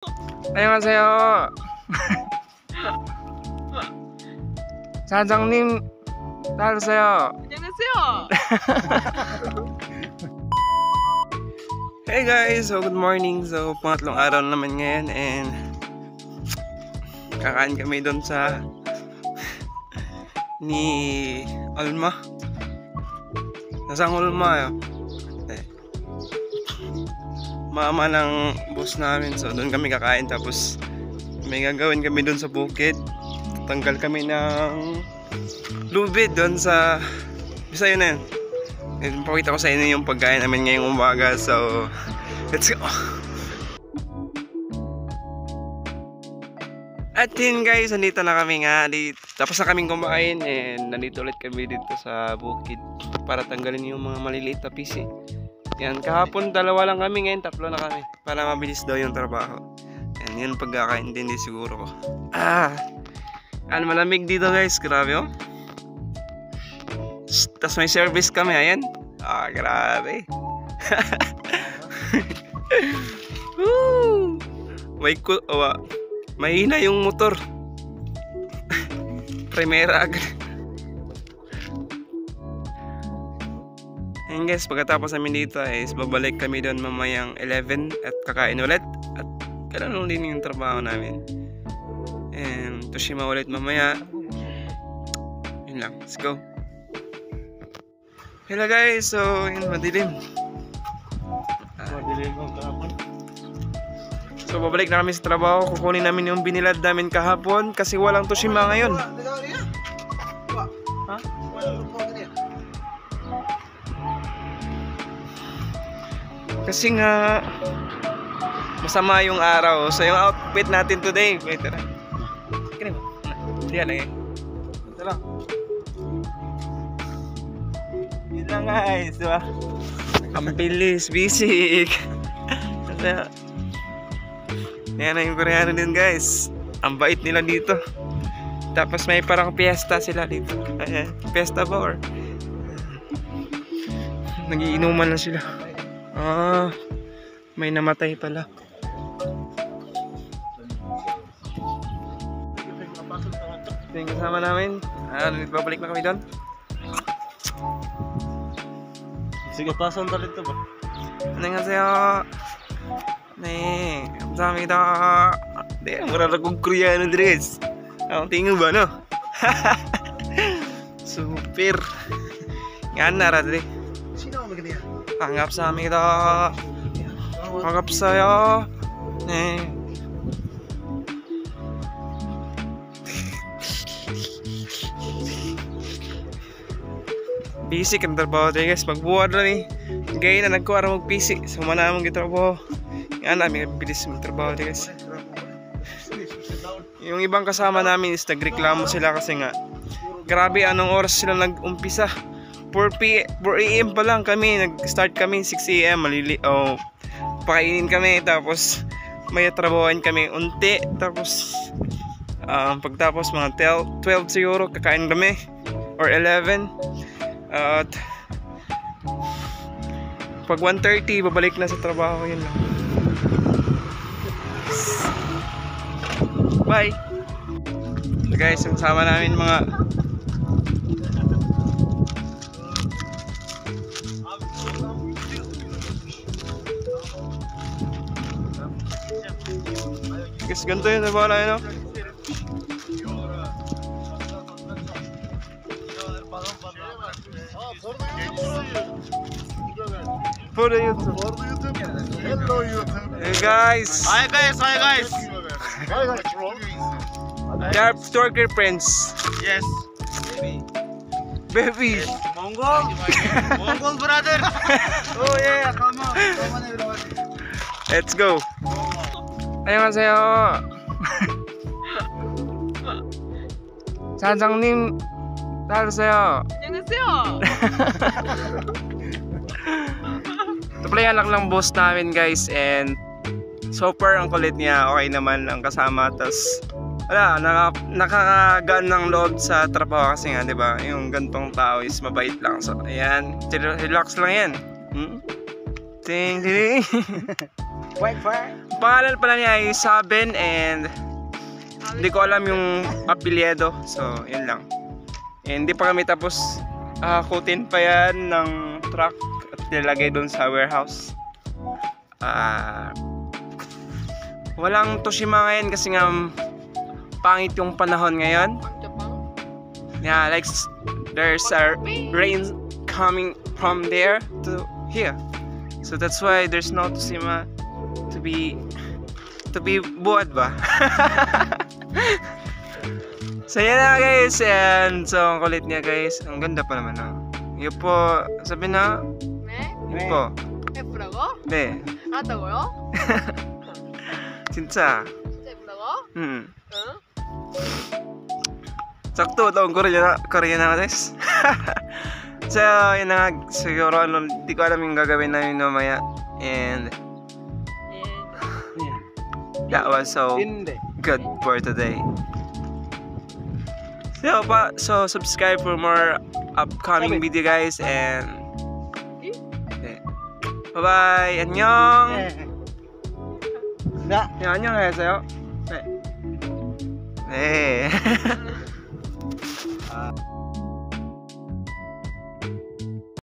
안녕하세요. 사장님 따르세요. 안녕하세요. Hey guys, so good morning. So pangatlong araw naman ngayon and kakain kami doon sa ni Alma. Nasang Alma mama ng boss namin, so doon kami kakain. Tapos may gagawin kami doon sa bukid. Tatanggal kami ng lubid doon sa Bisaya na yun. Pakita ko sa inyo yung pagkain namin ngayong umaga. So let's go. At yun guys, nandito na kami nga. Tapos na kaming kumain and nandito ulit kami dito sa bukid para tanggalin yung mga maliliit na PC. Yan, kahapon dalawa lang kami, ngayon tatlo na kami para mabilis daw yung trabaho. Yan, yun pagkakaintindi siguro ko. Malamig dito guys, grabe oh. Tapos may service kami, ayan. Grabe. Mahina yung motor. Primera agad. And guys, pagkatapos namin dito is babalik kami doon mamayang 11 at kakain ulit. At ganoon din yung trabaho namin. And Toshima ulit mamaya. Yun lang, let's go. Hello guys, so yun, madilim. Madilim ang kahapon. So babalik na kami sa trabaho. Kukunin namin yung binilad namin kahapon kasi walang Toshima ngayon. Ha? Kasi nga masama yung araw. So yung outfit natin today, wait tara. Kini ba? Diyan lang eh. Ito lang. Yun lang guys, diba? Ang bilis, basic. Yan na yung Koreano din guys. Ang bait nila dito. Tapos may parang fiesta sila dito. Fiesta ba or nagiinuman na sila. May namatay pala. Ito yung kasama namin. Babalik na kami doon. Sige, pasan talit ito ba? 안녕하세요. 네, 감사합니다. 네, mararagong Koreano dress. Ang tingin ba no? Super. Yan na radre. Sino ang maganda yan? 반갑습니다. 반갑어요. 네. Basic ang trabaho tayo guys. Magbuwad lang eh. Gaya na nagkuha rin mag-PC. Sumana mong gitrabaho. Yan namin bilis magtrabaho tayo guys. Yung ibang kasama namin is nagreklamo sila kasi nga grabe anong oras sila nag-umpisa. 4 AM pa lang kami, nag-start kami 6 AM, pakainin kami, tapos may trabahoan kami unti, tapos pagtapos mga 12 siguro kakain kami, or 11, at pag 1:30 babalik na sa trabaho, yun lang. Bye! So guys, yung sama namin mga guys, ganito yun, diba na yun, no? For the YouTube. Hello YouTube. Hey guys! Hi guys, hi guys. Hi guys. They are stalker friends. Yes. Baby! Mongol. Mongol brother. Oh yeah, come on. Come on everyone. Let's go! 안녕하세요. 사장님 따르세요. 안녕하세요. Tuplayan lang ng boss namin guys, and super ang kulit niya. Okay naman ang kasama. Tas wala, nakakagaan ng loob sa trabaho kasi nga, 'di ba? Yung gantong tao is mabait lang. So ayan, relax lang 'yan. Ting ting. Wait for pangalan pala niya ay Saben and hindi ko alam yung apelyido. So, yun lang. And hindi pa kami tapos kutin pa yan ng truck at nilagay doon sa warehouse. Walang Toshima ngayon kasi nga pangit yung panahon ngayon. Yeah, like there's a rain coming from there to here. So that's why there's no Toshima to be buhat ba? So yan na guys, and so ang kulit niya guys, ang ganda pa naman Yun po, sabi na Yun po 예쁘다고? 네 알았다고요? 진짜 진짜 예쁘다고? 응 응? sakto taong Korea na guys. So yun na nga, siguro hindi ko alam yung gagawin namin mamaya, and that was so good for today. So subscribe for more upcoming video guys, and bye bye. 안녕. 나 안녕하세요. 네.